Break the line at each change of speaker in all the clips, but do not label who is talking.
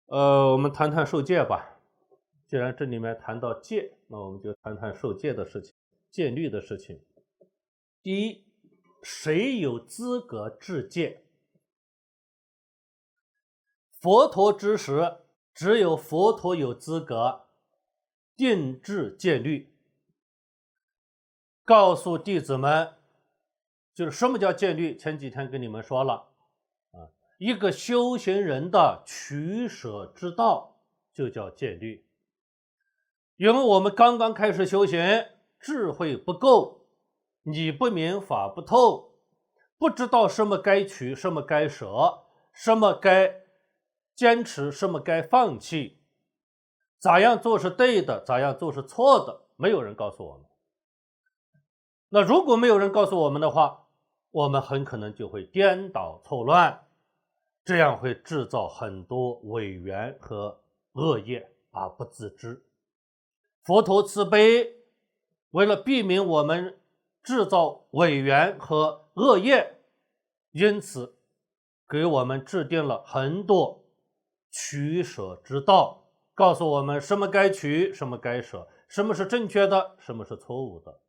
我们谈谈受戒吧。既然这里面谈到戒，那我们就谈谈受戒的事情，戒律的事情。第一，谁有资格制戒？佛陀之时，只有佛陀有资格定制戒律，告诉弟子们，就是什么叫戒律。前几天跟你们说了一个修行人的取舍之道就叫戒律。因为我们刚刚开始修行，智慧不够，理不明法不透，不知道什么该取，什么该舍，什么该坚持，什么该放弃，咋样做是对的，咋样做是错的，没有人告诉我们。那如果没有人告诉我们的话，我们很可能就会颠倒错乱，这样会制造很多违缘和恶业而不自知。佛陀慈悲，为了避免我们制造违缘和恶业，因此给我们制定了很多取舍之道，告诉我们什么该取，什么该舍，什么是正确的，什么是错误的，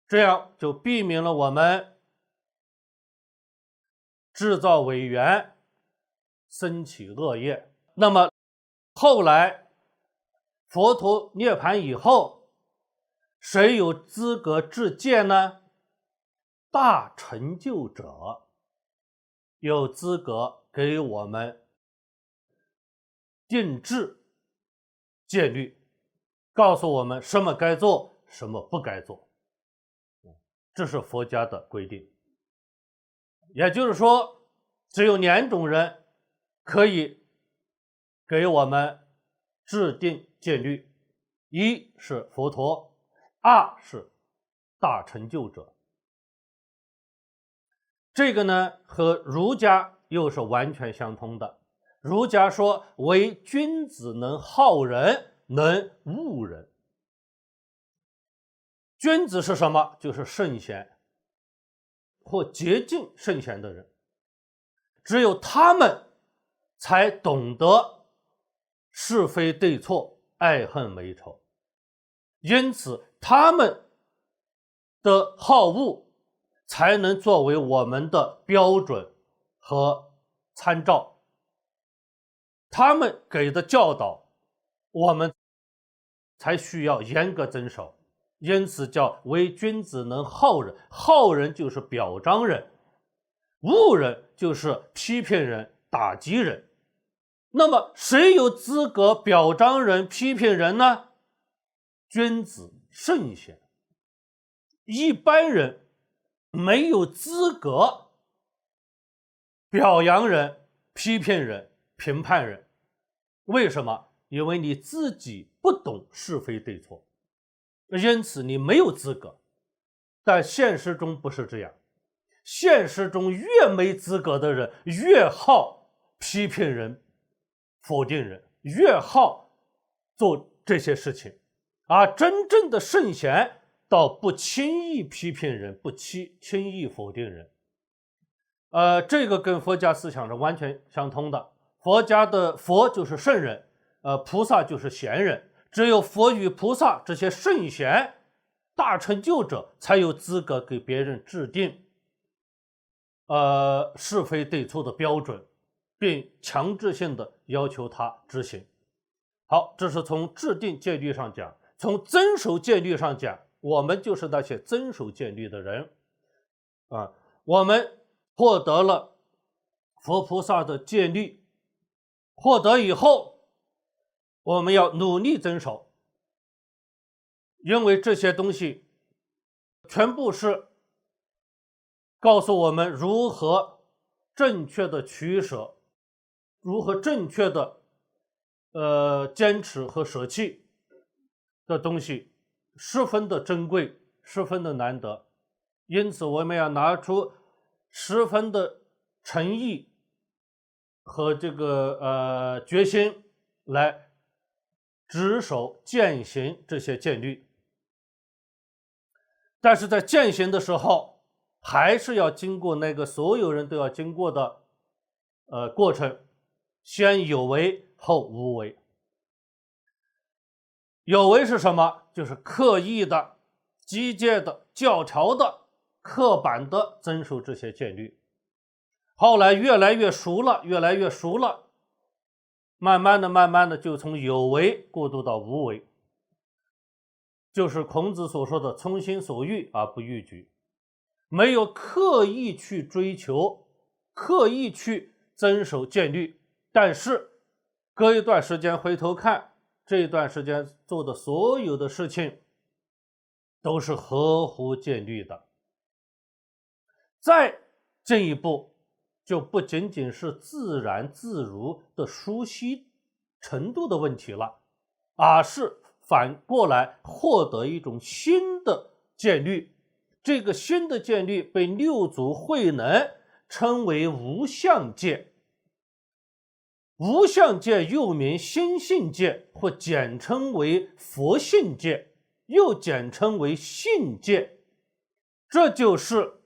这样就避免了我们制造违缘，生起恶业。那么后来佛陀涅槃以后，谁有资格制戒呢？大成就者有资格给我们定制戒律，告诉我们什么该做，什么不该做。这是佛家的规定。也就是说，只有两种人可以给我们制定戒律，一是佛陀，二是大成就者。这个呢和儒家又是完全相通的。儒家说，唯君子能好人，能恶人。君子是什么？就是圣贤或接近圣贤的人，只有他们才懂得是非对错，爱恨美丑，因此他们的好恶才能作为我们的标准和参照，他们给的教导我们才需要严格遵守。因此叫唯君子能好人，好人就是表彰人，恶人就是批评人、打击人。那么谁有资格表彰人、批评人呢？君子、圣贤。一般人没有资格表扬人、批评人、评判人。为什么？因为你自己不懂是非对错，因此你没有资格。但现实中不是这样，现实中越没资格的人越好批评人、否定人，越好做这些事情，而真正的圣贤倒不轻易批评人，不轻易否定人。这个跟佛家思想是完全相通的。佛家的佛就是圣人，菩萨就是贤人，只有佛与菩萨这些圣贤大成就者才有资格给别人制定是非对错的标准，并强制性的要求他执行。好，这是从制定戒律上讲。从遵守戒律上讲，我们就是那些遵守戒律的人我们获得了佛菩萨的戒律，获得以后我们要努力遵守，因为这些东西全部是告诉我们如何正确的取舍，如何正确的坚持和舍弃的东西，十分的珍贵，十分的难得。因此我们要拿出十分的诚意和这个决心来执守践行这些戒律。但是在践行的时候，还是要经过那个所有人都要经过的过程，先有为后无为。有为是什么？就是刻意的、机械的、教条的、刻板的遵守这些戒律。后来越来越熟了，慢慢的就从有为过渡到无为，就是孔子所说的从心所欲而不逾矩，没有刻意去追求，刻意去遵守戒律，但是隔一段时间回头看，这一段时间做的所有的事情都是合乎戒律的。再进一步，就不仅仅是自然自如的熟悉程度的问题了，而是反过来获得一种新的戒律。这个新的戒律被六祖慧能称为无相戒。无相戒又名心性戒，或简称为佛性戒，又简称为性戒。这就是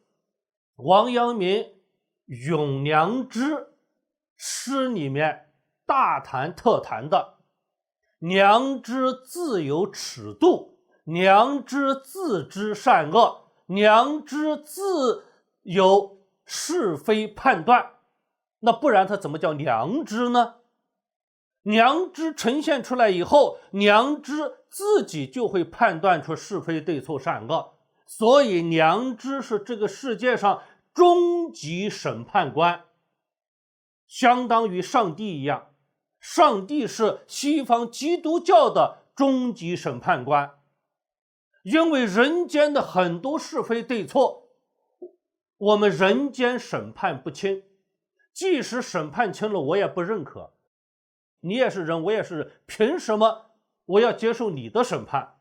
王阳明《咏良知》诗里面大谈特谈的良知自有尺度，良知自知善恶，良知自有是非判断。那不然它怎么叫良知呢？良知呈现出来以后，良知自己就会判断出是非对错善恶，所以良知是这个世界上终极审判官，相当于上帝一样。上帝是西方基督教的终极审判官，因为人间的很多是非对错，我们人间审判不清，即使审判清了，我也不认可。你也是人，我也是人，凭什么我要接受你的审判？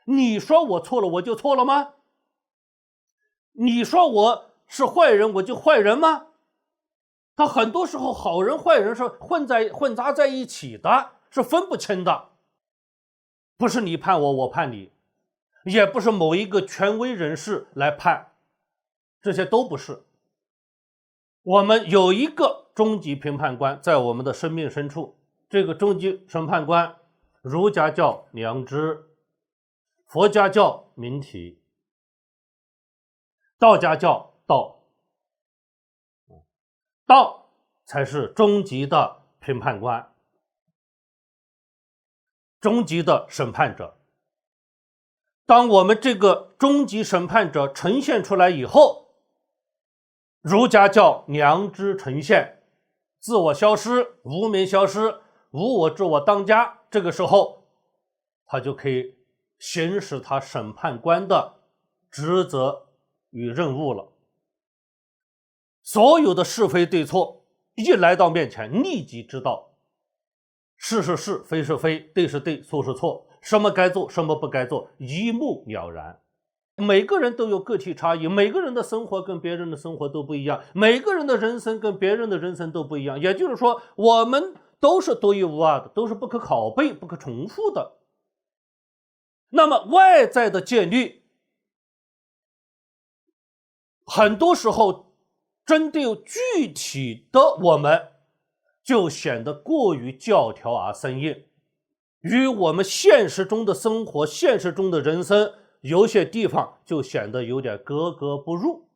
你说我错了，我就错了吗？你说我是坏人，我就坏人吗？他很多时候好人坏人是混杂在一起的，是分不清的。不是你判我，我判你，也不是某一个权威人士来判，这些都不是。我们有一个终极评判官在我们的生命深处，这个终极审判官，儒家叫良知，佛家叫明体，道家叫道。道才是终极的评判官，终极的审判者。当我们这个终极审判者呈现出来以后，儒家叫良知呈现，自我消失，无名消失，无我自我当家，这个时候他就可以行使他审判官的职责与任务了。所有的是非对错一来到面前，立即知道是是是，非是非，对是对，错是错，什么该做，什么不该做，一目了然。每个人都有个体差异，每个人的生活跟别人的生活都不一样，每个人的人生跟别人的人生都不一样。也就是说，我们都是独一无二的，都是不可拷贝、不可重复的。那么外在的戒律，很多时候针对具体的我们，就显得过于教条而生硬，与我们现实中的生活、现实中的人生，有些地方就显得有点格格不入。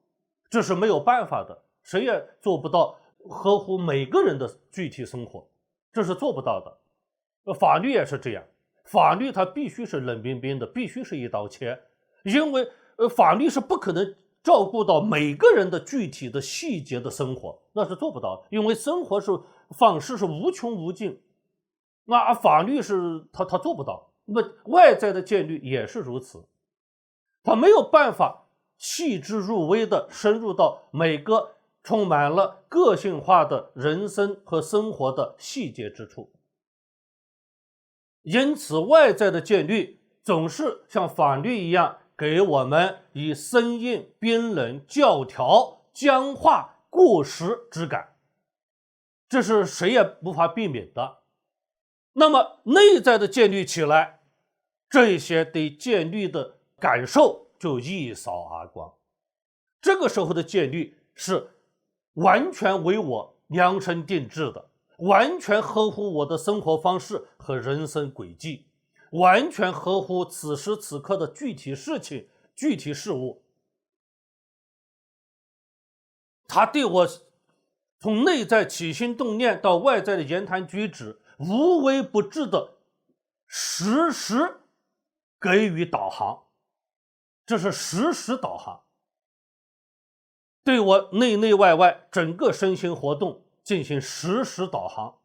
这是没有办法的，谁也做不到合乎每个人的具体生活，这是做不到的。法律也是这样，法律它必须是冷冰冰的，必须是一刀切，因为法律是不可能照顾到每个人的具体的细节的生活，那是做不到的，因为生活是方式是无穷无尽，那法律是他做不到。那么外在的戒律也是如此，他没有办法细致入微的深入到每个充满了个性化的人生和生活的细节之处。因此外在的戒律总是像法律一样，给我们以生硬、冰冷、教条、僵化、过时之感，这是谁也无法避免的。那么内在的戒律起来，这些对戒律的感受就一扫而光。这个时候的戒律是完全为我量身定制的，完全合乎我的生活方式和人生轨迹，完全合乎此时此刻的具体事情、具体事物。他对我从内在起心动念到外在的言谈举止，无微不至的实时给予导航，这是实时导航，对我内内外外整个身心活动进行实时导航，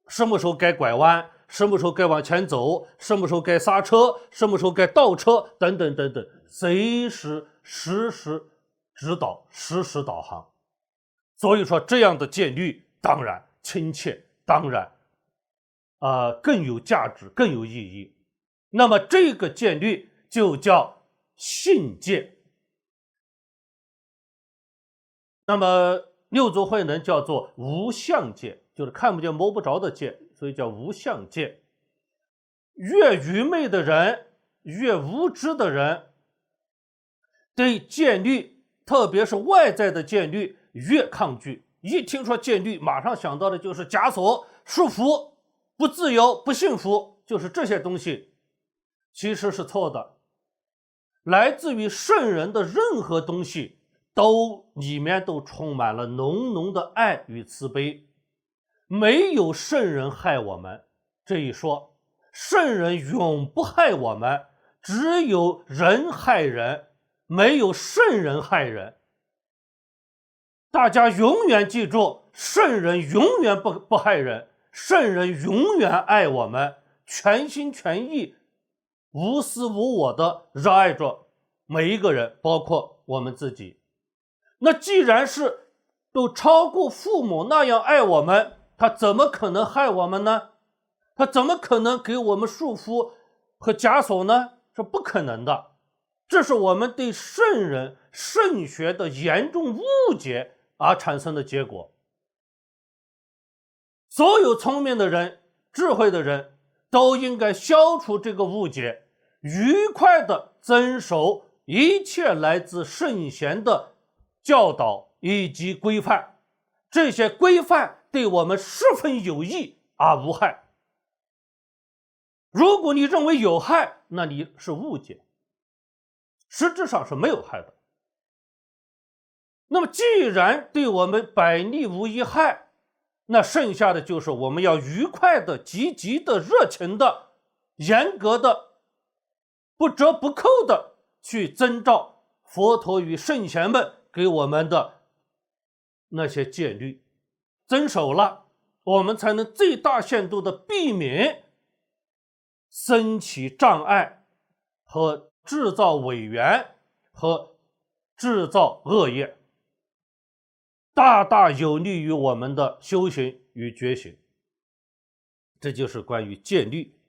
什么时候该拐弯，什么时候该往前走，什么时候该刹车，什么时候该倒车，等等等等，随时实时指导，实时导航。所以说这样的戒律当然亲切，当然更有价值，更有意义。那么这个戒律就叫信戒。那么六祖慧能叫做无相戒，就是看不见摸不着的戒，所以叫无相戒。越愚昧的人，越无知的人，对戒律，特别是外在的戒律越抗拒。一听说戒律，马上想到的就是枷锁、束缚、不自由、不幸福，就是这些东西。其实是错的。来自于圣人的任何东西里面都充满了浓浓的爱与慈悲，没有圣人害我们这一说，圣人永不害我们，只有人害人，没有圣人害人。大家永远记住，圣人永远不害人，圣人永远爱我们，全心全意无私无我的热爱着每一个人，包括我们自己。那既然是都超过父母那样爱我们，他怎么可能害我们呢？他怎么可能给我们束缚和枷锁呢？是不可能的。这是我们对圣人圣学的严重误解而产生的结果。所有聪明的人、智慧的人都应该消除这个误解，愉快地遵守一切来自圣贤的教导以及规范，这些规范对我们十分有益而无害。如果你认为有害，那你是误解，实质上是没有害的。那么既然对我们百利无一害，那剩下的就是我们要愉快的、积极的、热情的、严格的、不折不扣的去遵照佛陀与圣贤们给我们的那些戒律，遵守了，我们才能最大限度的避免升起障碍和制造违缘和制造恶业，大大有利于我们的修行与觉醒。这就是关于戒律